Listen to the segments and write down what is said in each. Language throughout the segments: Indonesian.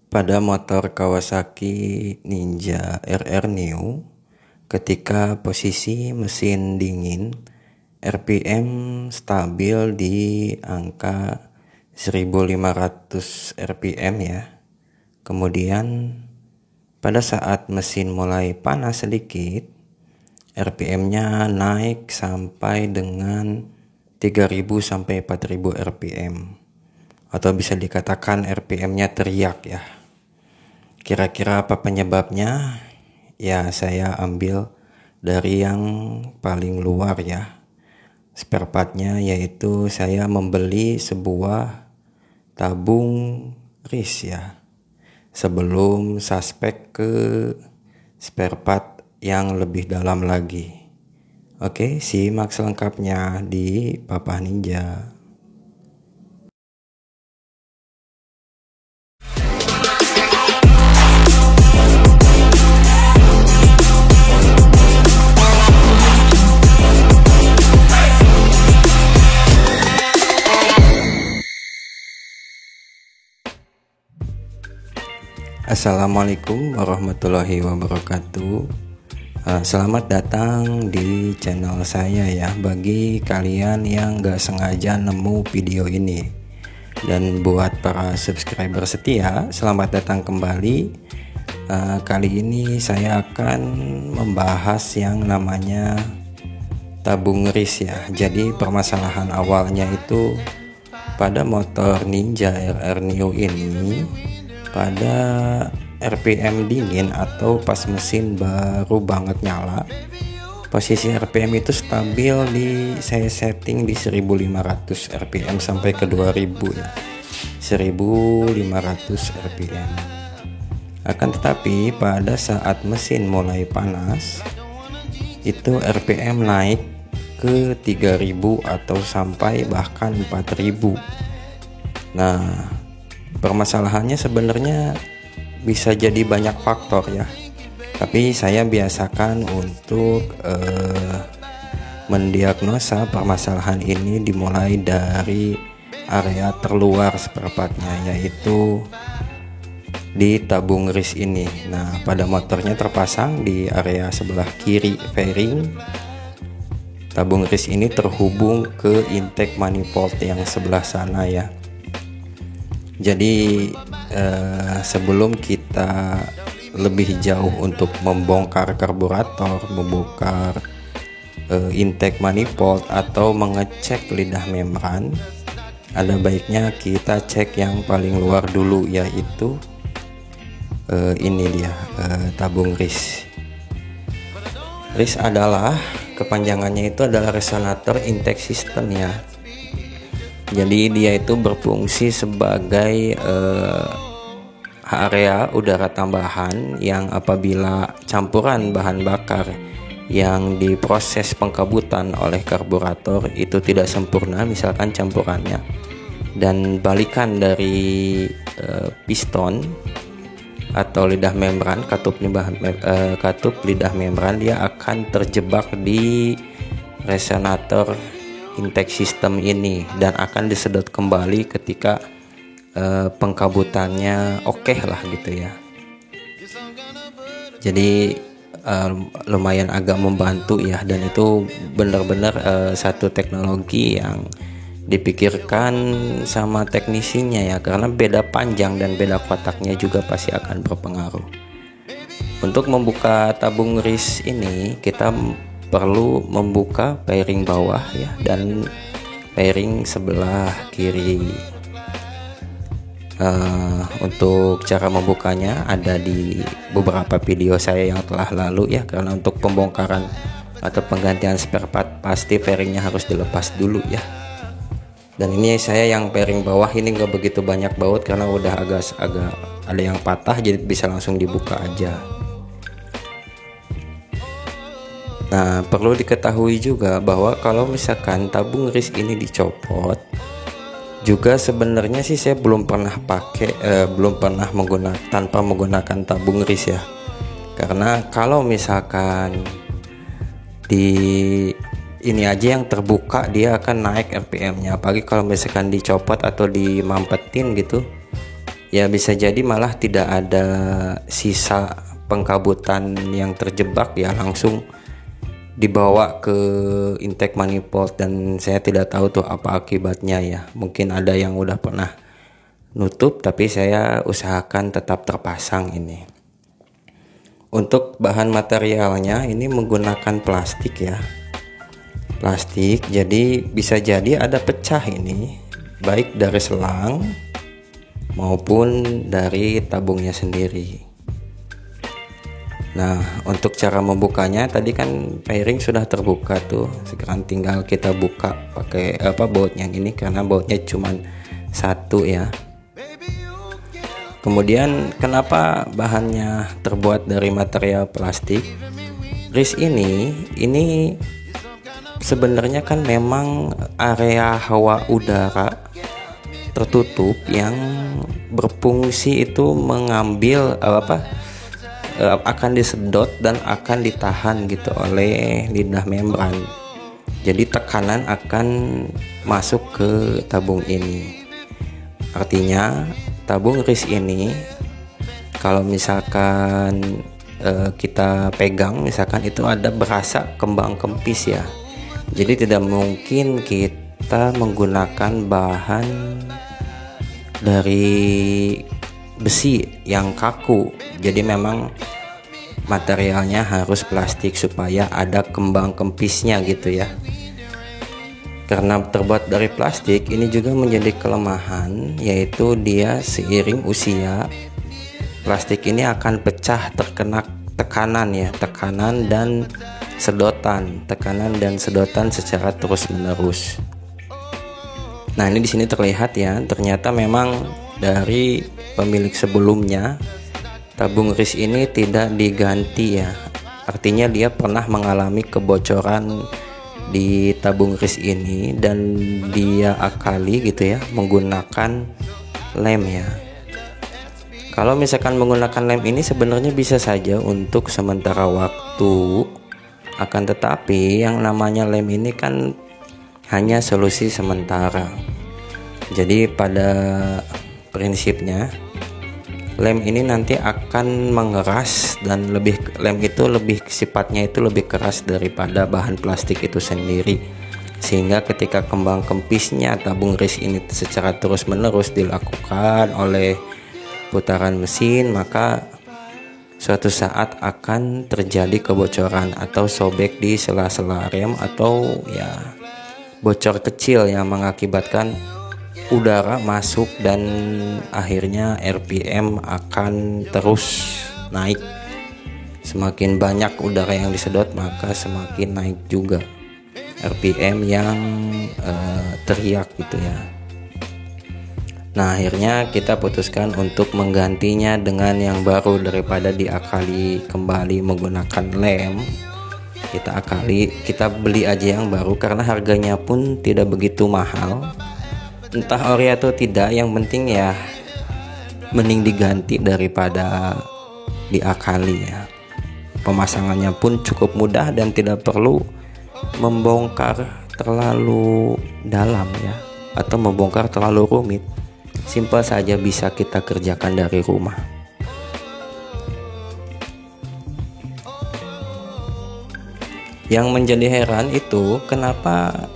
Pada motor Kawasaki Ninja RR New, ketika posisi mesin dingin, RPM stabil di angka 1500 RPM ya. Kemudian pada saat mesin mulai panas sedikit, RPM-nya naik sampai dengan 3000 sampai 4000 RPM. Atau bisa dikatakan RPM-nya teriak ya. Kira-kira apa penyebabnya? Ya, saya ambil dari yang paling luar ya. Spare part-nya yaitu saya membeli sebuah tabung RIS ya. Sebelum suspek ke spare part yang lebih dalam lagi. Oke, simak selengkapnya di Papa Ninja. Assalamualaikum warahmatullahi wabarakatuh. Selamat datang di channel saya ya. Bagi kalian yang gak sengaja nemu video ini, dan buat para subscriber setia, selamat datang kembali. Kali ini saya akan membahas yang namanya tabung RIS ya. Jadi permasalahan awalnya itu pada motor Ninja RR New ini, pada RPM dingin atau pas mesin baru banget nyala, posisi RPM itu stabil saya setting di 1500 RPM sampai ke 2000 ya, 1500 RPM. Akan tetapi pada saat mesin mulai panas, itu RPM naik ke 3000 atau sampai bahkan 4000. Nah, permasalahannya sebenarnya bisa jadi banyak faktor ya. Tapi saya biasakan untuk mendiagnosa permasalahan ini dimulai dari area terluar spare part-nya, yaitu di tabung RIS ini. Nah, pada motornya terpasang di area sebelah kiri fairing. Tabung RIS ini terhubung ke intake manifold yang sebelah sana ya. Jadi sebelum kita lebih jauh untuk membongkar karburator, membongkar intake manifold atau mengecek lidah membran, ada baiknya kita cek yang paling luar dulu, yaitu ini dia, tabung RIS. RIS adalah kepanjangannya itu adalah resonator intake system ya. Jadi dia itu berfungsi sebagai area udara tambahan yang apabila campuran bahan bakar yang diproses pengkabutan oleh karburator itu tidak sempurna, misalkan campurannya, dan balikan dari piston atau lidah membran, katup lidah membran, dia akan terjebak di resonator intake system ini dan akan disedot kembali ketika pengkabutannya oke lah gitu ya. Jadi lumayan agak membantu ya, dan itu benar-benar satu teknologi yang dipikirkan sama teknisinya ya, karena beda panjang dan beda kotaknya juga pasti akan berpengaruh. Untuk membuka tabung RIS ini kita perlu membuka fairing bawah ya, dan fairing sebelah kiri. Untuk cara membukanya ada di beberapa video saya yang telah lalu ya, karena untuk pembongkaran atau penggantian spare part pasti fairingnya harus dilepas dulu ya. Dan ini saya yang fairing bawah ini gak begitu banyak baut karena udah agak ada yang patah, jadi bisa langsung dibuka aja. Nah, perlu diketahui juga bahwa kalau misalkan tabung RIS ini dicopot, juga sebenarnya sih saya belum pernah menggunakan tabung RIS ya. Karena kalau misalkan di ini aja yang terbuka, dia akan naik RPM-nya. Apalagi kalau misalkan dicopot atau dimampetin gitu, Ya bisa jadi malah tidak ada sisa pengkabutan yang terjebak ya, langsung dibawa ke intake manifold, dan saya tidak tahu tuh apa akibatnya ya. Mungkin ada yang udah pernah nutup, tapi saya usahakan tetap terpasang ini. Untuk bahan materialnya ini menggunakan plastik ya, plastik, jadi bisa jadi ada pecah ini, baik dari selang maupun dari tabungnya sendiri. Nah, untuk cara membukanya tadi kan pairing sudah terbuka tuh. Sekarang tinggal kita buka pakai baut yang ini, karena bautnya cuma satu ya. Kemudian kenapa bahannya terbuat dari material plastik? Wrist ini sebenarnya kan memang area hawa udara tertutup yang berfungsi itu mengambil akan disedot dan akan ditahan gitu oleh lidah membran. Jadi tekanan akan masuk ke tabung ini. Artinya tabung wrist ini kalau misalkan kita pegang, misalkan itu ada berasa kembang kempis ya. Jadi tidak mungkin kita menggunakan bahan dari besi yang kaku. Jadi memang materialnya harus plastik supaya ada kembang kempisnya gitu ya. Karena terbuat dari plastik, ini juga menjadi kelemahan, yaitu dia seiring usia plastik ini akan pecah terkena tekanan dan sedotan secara terus-menerus. Nah, ini di sini terlihat ya, ternyata memang dari pemilik sebelumnya tabung wrist ini tidak diganti ya. Artinya dia pernah mengalami kebocoran di tabung wrist ini dan dia akali gitu ya menggunakan lem ya. Kalau misalkan menggunakan lem ini sebenarnya bisa saja untuk sementara waktu, akan tetapi yang namanya lem ini kan hanya solusi sementara. Jadi pada prinsipnya lem ini nanti akan mengeras, dan lem itu sifatnya itu lebih keras daripada bahan plastik itu sendiri, sehingga ketika kembang kempisnya tabung wrist ini secara terus menerus dilakukan oleh putaran mesin, maka suatu saat akan terjadi kebocoran atau sobek di sela-sela rem, atau ya bocor kecil yang mengakibatkan udara masuk dan akhirnya RPM akan terus naik. Semakin banyak udara yang disedot, maka semakin naik juga RPM yang teriak gitu ya. Nah, akhirnya kita putuskan untuk menggantinya dengan yang baru daripada diakali kembali menggunakan lem. Kita beli aja yang baru, karena harganya pun tidak begitu mahal. Entah ori atau tidak, yang penting ya mending diganti daripada diakali ya. Pemasangannya pun cukup mudah dan tidak perlu membongkar terlalu dalam ya, atau membongkar terlalu rumit. Simpel saja bisa kita kerjakan dari rumah. Yang menjadi heran itu kenapa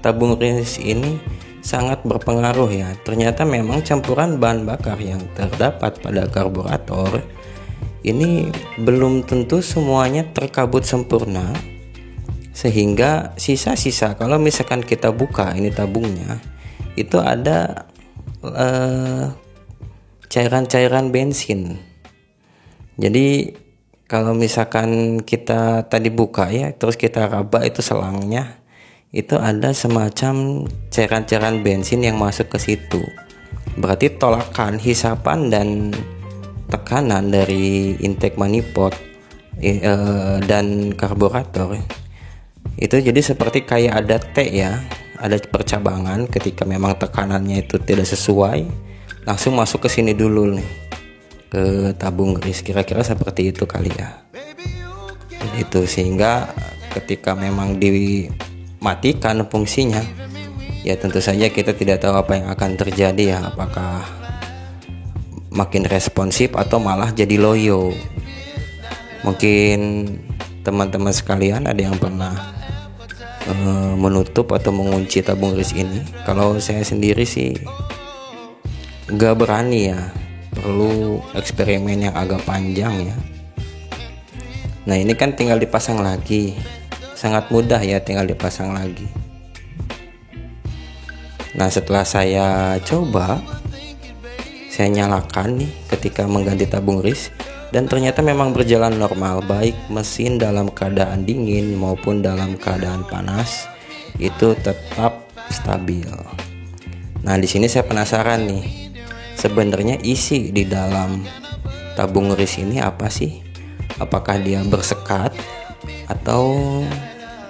tabung wrist ini sangat berpengaruh ya. Ternyata memang campuran bahan bakar yang terdapat pada karburator ini belum tentu semuanya terkabut sempurna, sehingga sisa-sisa kalau misalkan kita buka ini tabungnya, itu ada cairan-cairan bensin. Jadi kalau misalkan kita tadi buka ya, terus kita raba itu selangnya, itu ada semacam cairan-cairan bensin yang masuk ke situ. Berarti tolakan, hisapan dan tekanan dari intake manifold dan karburator itu jadi seperti kayak ada T ya, ada percabangan. Ketika memang tekanannya itu tidak sesuai, langsung masuk ke sini dulu nih, ke tabung wrist. Kira-kira seperti itu kali ya. Itu sehingga ketika memang dimatikan fungsinya, ya tentu saja kita tidak tahu apa yang akan terjadi ya, apakah makin responsif atau malah jadi loyo. Mungkin teman-teman sekalian ada yang pernah menutup atau mengunci tabung RIS ini. Kalau saya sendiri sih gak berani ya, perlu eksperimen yang agak panjang ya. Nah ini kan tinggal dipasang lagi, sangat mudah ya, tinggal dipasang lagi. Nah setelah saya coba, saya nyalakan nih ketika mengganti tabung RIS, dan ternyata memang berjalan normal, baik mesin dalam keadaan dingin maupun dalam keadaan panas itu tetap stabil. Nah di sini saya penasaran nih, sebenarnya isi di dalam tabung RIS ini apa sih? Apakah dia bersekat atau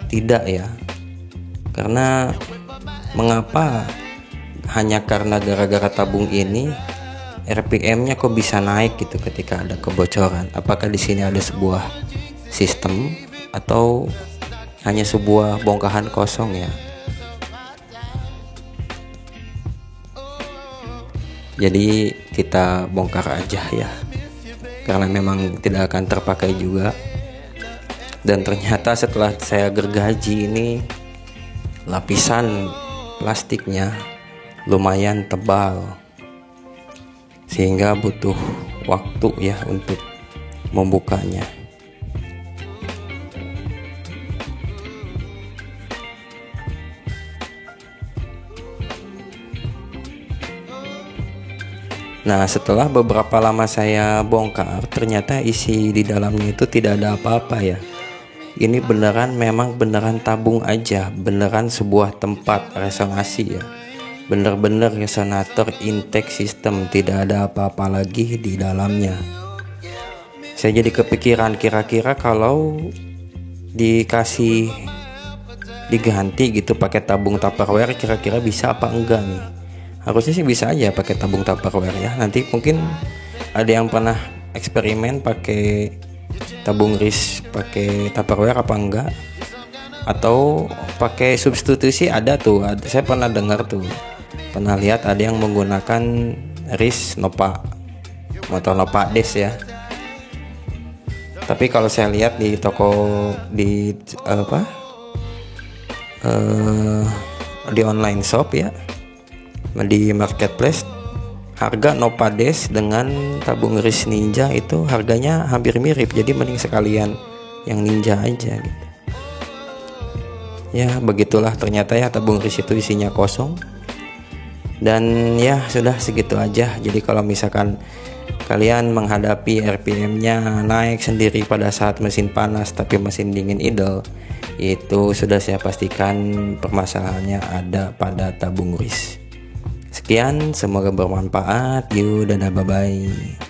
tidak ya? Karena mengapa hanya karena gara-gara tabung ini RPM-nya kok bisa naik gitu ketika ada kebocoran? Apakah di sini ada sebuah sistem atau hanya sebuah bongkahan kosong ya? Jadi kita bongkar aja ya, karena memang tidak akan terpakai juga. Dan ternyata setelah saya gergaji ini, lapisan plastiknya lumayan tebal, sehingga butuh waktu ya untuk membukanya. Nah setelah beberapa lama saya bongkar, ternyata isi di dalamnya itu tidak ada apa-apa ya. Ini memang beneran tabung aja, beneran sebuah tempat resonansi ya, bener-bener resonator intake system, tidak ada apa-apa lagi di dalamnya. Saya jadi kepikiran, kira-kira kalau diganti gitu pakai tabung Tupperware, kira-kira bisa apa enggak nih? Harusnya sih bisa aja pakai tabung Tupperware ya. Nanti mungkin ada yang pernah eksperimen pakai tabung RIS pakai Tupperware apa enggak, atau pakai substitusi. Ada tuh, saya pernah dengar tuh, pernah lihat ada yang menggunakan RIS Nova, motor Nova Des ya. Tapi kalau saya lihat di toko di online shop ya, di marketplace, harga Nova Des dengan tabung RIS Ninja itu harganya hampir mirip. Jadi mending sekalian yang Ninja aja gitu. Ya begitulah, ternyata ya tabung RIS itu isinya kosong. Dan ya sudah segitu aja. Jadi kalau misalkan kalian menghadapi RPM-nya naik sendiri pada saat mesin panas tapi mesin dingin idle, itu sudah saya pastikan permasalahannya ada pada tabung RIS. Sekian, semoga bermanfaat. Yuk, dadah, bye-bye.